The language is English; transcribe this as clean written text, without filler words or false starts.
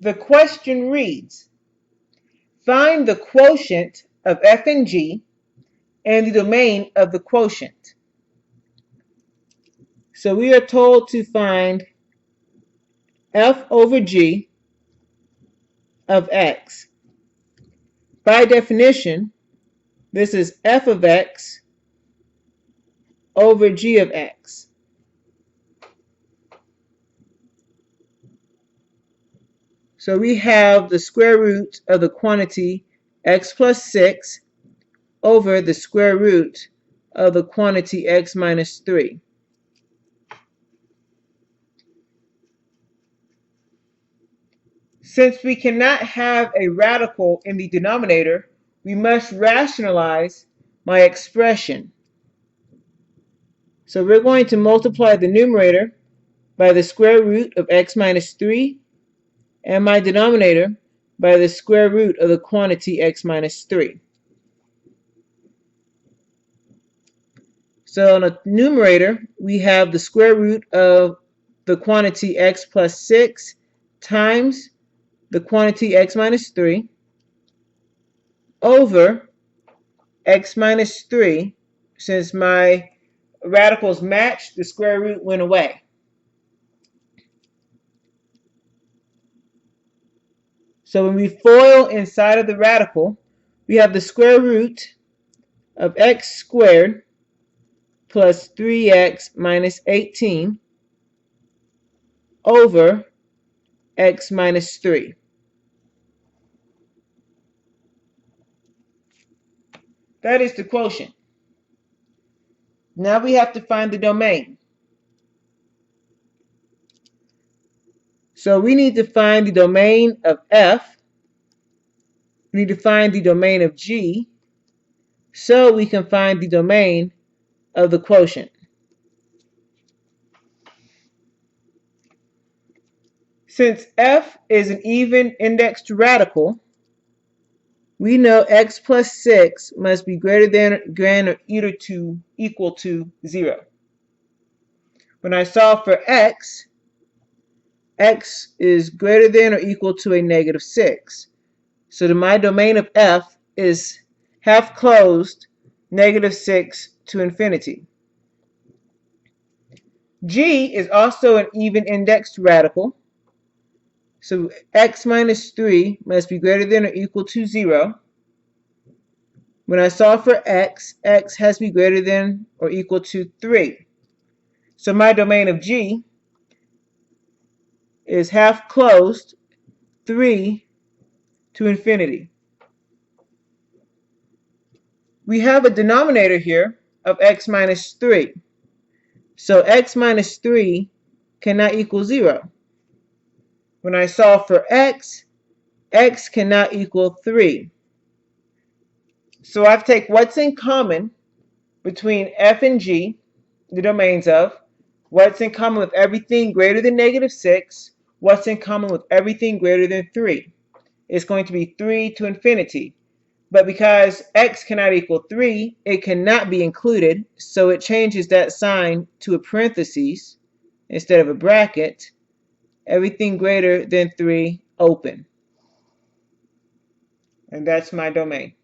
The question reads, find the quotient of f and g and the domain of the quotient. So we are told to find f over g of x. By definition, this is f of x over g of x. So we have the square root of the quantity x plus 6 over the square root of the quantity x minus 3. Since we cannot have a radical in the denominator, we must rationalize my expression. So we're going to multiply the numerator by the square root of x minus 3 and my denominator by the square root of the quantity x minus 3. So on the numerator, we have the square root of the quantity x plus 6 times the quantity x minus 3 over x minus 3. Since my radicals matched, the square root went away. So when we FOIL inside of the radical, we have the square root of x squared plus 3x minus 18 over x minus 3. That is the quotient. Now we have to find the domain. So we need to find the domain of f. We need to find the domain of g, so we can find the domain of the quotient. Since f is an even indexed radical, we know x plus 6 must be greater than or equal to 0. When I solve for x, x is greater than or equal to a negative 6. So my domain of f is half closed, negative 6 to infinity. G is also an even indexed radical. So x minus 3 must be greater than or equal to 0. When I solve for x, x has to be greater than or equal to 3. So my domain of g is half closed, 3 to infinity. We have a denominator here of x minus 3. So x minus 3 cannot equal 0. When I solve for x, x cannot equal 3. So I take what's in common between f and g, the domains of, what's in common with everything greater than negative 6, what's in common with everything greater than 3. It's going to be 3 to infinity. But because x cannot equal 3, it cannot be included, so it changes that sign to a parentheses instead of a bracket. Everything greater than 3, open. And that's my domain.